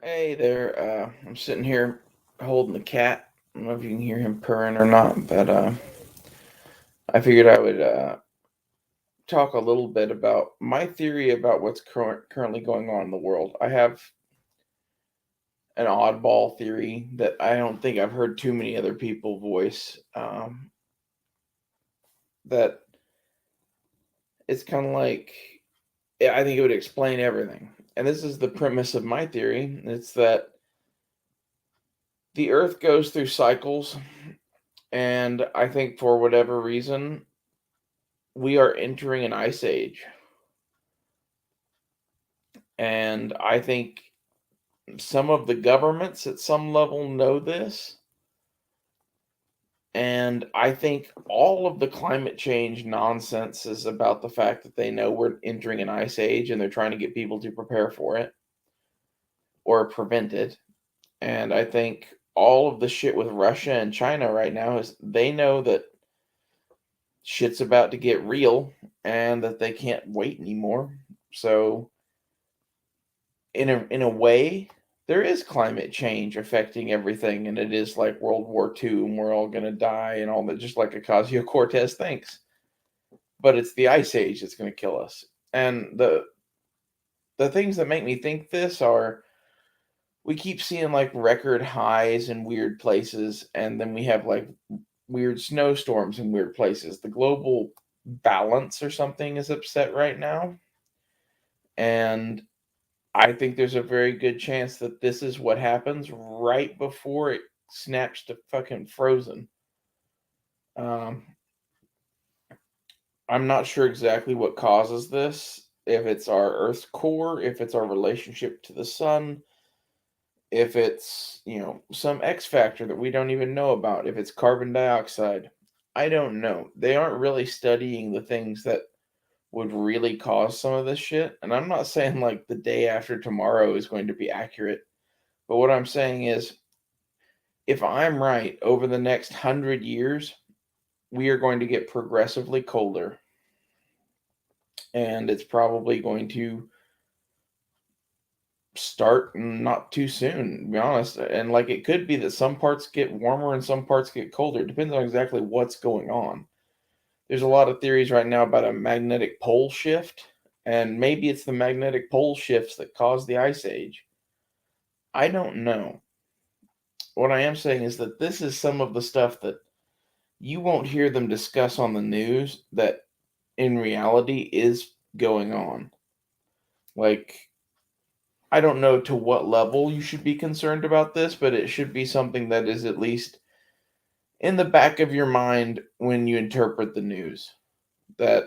Hey there. I'm sitting here holding the cat. I don't know if you can hear him purring or not, but I figured I would talk a little bit about my theory about what's currently going on in the world. I have an oddball theory that I don't think I've heard too many other people voice. That it's kind of like, yeah, I think it would explain everything. And this is the premise of my theory. It's that the Earth goes through cycles, and I think for whatever reason, we are entering an ice age. And I think some of the governments at some level know this. And I think all of the climate change nonsense is about the fact that they know we're entering an ice age and they're trying to get people to prepare for it or prevent it. And I think all of the shit with Russia and China right now is they know that shit's about to get real and that they can't wait anymore. So in a way, there is climate change affecting everything, and it is like World War II, and we're all gonna die and all that, just like Ocasio Cortez thinks. But it's the ice age that's gonna kill us. And the things that make me think this are we keep seeing like record highs in weird places, and then we have like weird snowstorms in weird places. The global balance or something is upset right now. And I think there's a very good chance that this is what happens right before it snaps to fucking frozen. Um, I'm not sure exactly what causes this. If it's our Earth's core, if it's our relationship to the sun, if it's, some X factor that we don't even know about, if it's carbon dioxide. I don't know. They aren't really studying the things that would really cause some of this shit. And I'm not saying like the day after tomorrow is going to be accurate. But what I'm saying is if I'm right, over the next 100 years, we are going to get progressively colder. And it's probably going to start not too soon, to be honest. And like it could be that some parts get warmer and some parts get colder. It depends on exactly what's going on. There's a lot of theories right now about a magnetic pole shift. And maybe it's the magnetic pole shifts that cause the ice age. I don't know. What I am saying is that this is some of the stuff that you won't hear them discuss on the news that in reality is going on. Like, I don't know to what level you should be concerned about this, but it should be something that is at least in the back of your mind when you interpret the news. That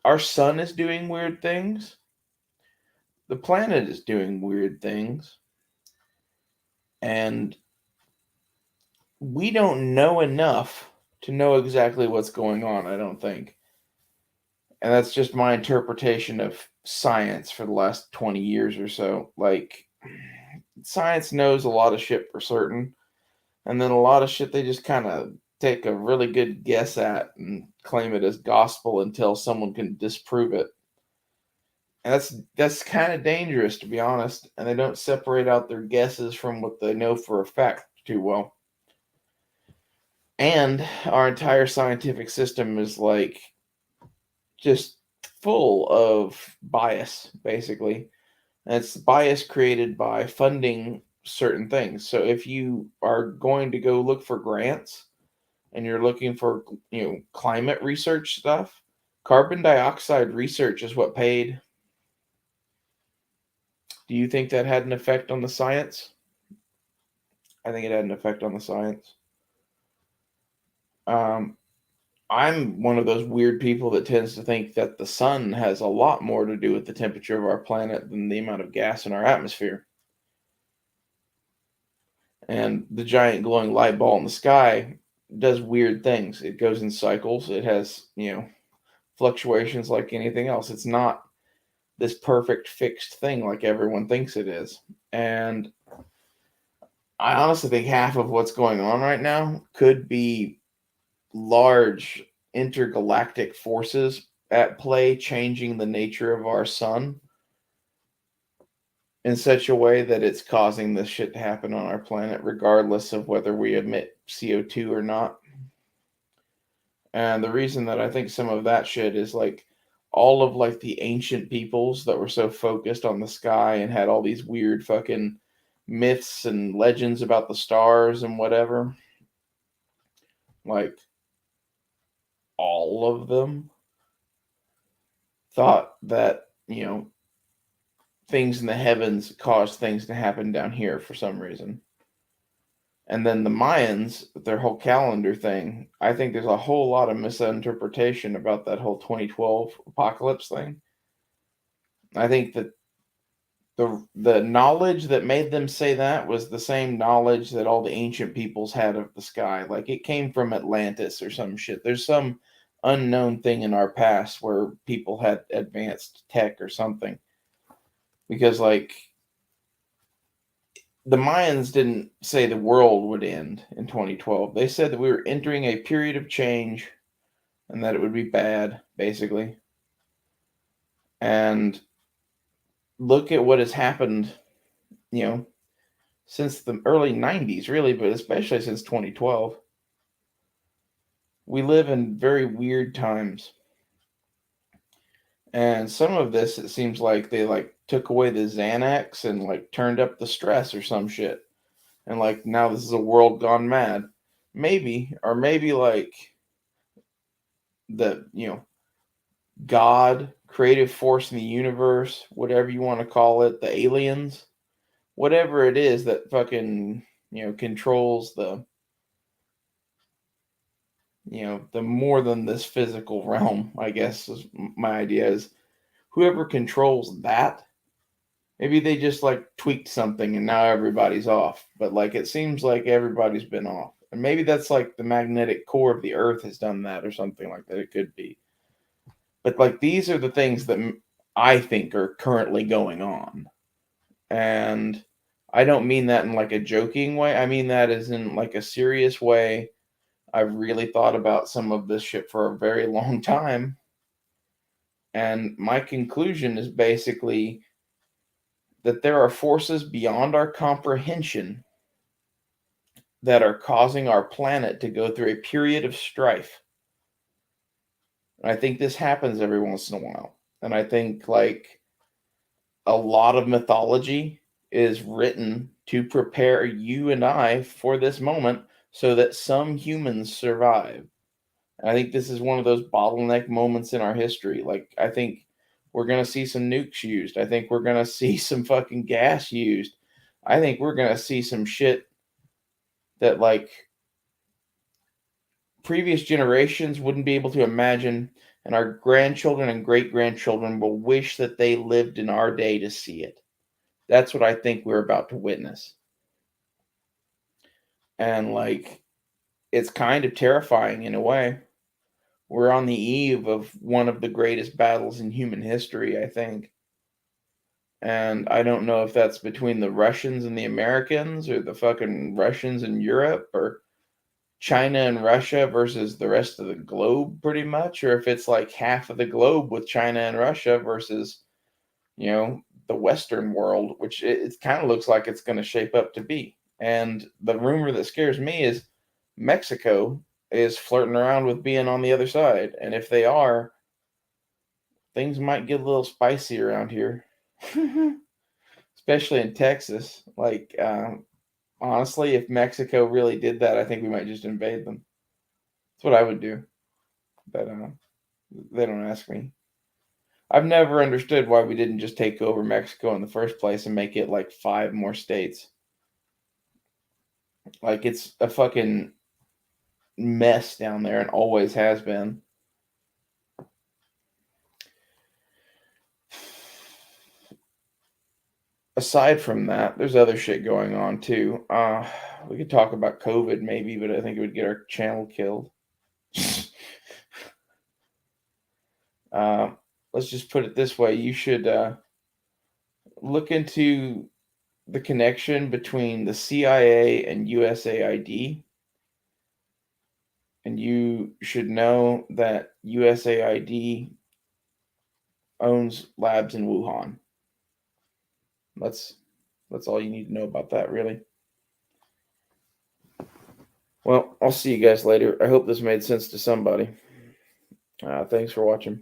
our sun is doing weird things, the planet is doing weird things, and we don't know enough to know exactly what's going on, I don't think. And that's just my interpretation of science for the last 20 years or so. Like, science knows a lot of shit for certain, and then a lot of shit they just kind of take a really good guess at and claim it as gospel until someone can disprove it. And that's kind of dangerous, to be honest, and they don't separate out their guesses from what they know for a fact too well. And our entire scientific system is like just full of bias, basically. And it's bias created by funding certain things. So if you are going to go look for grants and you're looking for, climate research stuff, carbon dioxide research is what paid. Do you think that had an effect on the science? I think it had an effect on the science. Um, I'm one of those weird people that tends to think that the sun has a lot more to do with the temperature of our planet than the amount of gas in our atmosphere. And the giant glowing light ball in the sky does weird things. It goes in cycles. It has, fluctuations like anything else. It's not this perfect fixed thing like everyone thinks it is. And I honestly think half of what's going on right now could be large intergalactic forces at play changing the nature of our sun. in such a way that it's causing this shit to happen on our planet, regardless of whether we emit CO2 or not. And the reason that I think some of that shit is like all of like the ancient peoples that were so focused on the sky and had all these weird fucking myths and legends about the stars and whatever. Like all of them thought that, things in the heavens caused things to happen down here for some reason. And then the Mayans, their whole calendar thing, I think there's a whole lot of misinterpretation about that whole 2012 apocalypse thing. I think that the knowledge that made them say that was the same knowledge that all the ancient peoples had of the sky. Like it came from Atlantis or some shit. There's some unknown thing in our past where people had advanced tech or something. Because like the Mayans didn't say the world would end in 2012. They said that we were entering a period of change and that it would be bad, basically. And look at what has happened, you know, since the early 90s, really, but especially since 2012. We live in very weird times. And some of this, it seems like they like took away the Xanax and like turned up the stress or some shit. And like now this is a world gone mad. Maybe, or maybe like the, God, creative force in the universe, whatever you want to call it, the aliens, whatever it is that fucking, controls the more than this physical realm, I guess is my idea is whoever controls that, maybe they just like tweaked something and now everybody's off. But like it seems like everybody's been off. And maybe that's like the magnetic core of the earth has done that or something like that. It could be. But like these are the things that I think are currently going on. And I don't mean that in like a joking way. I mean that as in like a serious way. I've really thought about some of this shit for a very long time. And my conclusion is basically that there are forces beyond our comprehension that are causing our planet to go through a period of strife. And I think this happens every once in a while. And I think like a lot of mythology is written to prepare you and I for this moment so that some humans survive. And I think this is one of those bottleneck moments in our history. Like, I think we're going to see some nukes used. I think we're going to see some fucking gas used. I think we're going to see some shit that, like, previous generations wouldn't be able to imagine. And our grandchildren and great grandchildren will wish that they lived in our day to see it. That's what I think we're about to witness. And like it's kind of terrifying in a way. We're on the eve of one of the greatest battles in human history, I think. And I don't know if that's between the Russians and the Americans or the fucking Russians and Europe or China and Russia versus the rest of the globe pretty much, or if it's like half of the globe with China and Russia versus, the Western world, which it kind of looks like it's going to shape up to be. And the rumor that scares me is Mexico is flirting around with being on the other side. And if they are, things might get a little spicy around here, especially in Texas. Like, honestly, if Mexico really did that, I think we might just invade them. That's what I would do. But they don't ask me. I've never understood why we didn't just take over Mexico in the first place and make it like 5 more states. Like it's a fucking mess down there and always has been. Aside from that, there's other shit going on too. We could talk about COVID maybe, but I think it would get our channel killed. uh, let's just put it this way: you should look into the connection between the CIA and USAID, and you should know that USAID owns labs in Wuhan. That's all you need to know about that, really. Well, I'll see you guys later. I hope this made sense to somebody. Thanks for watching.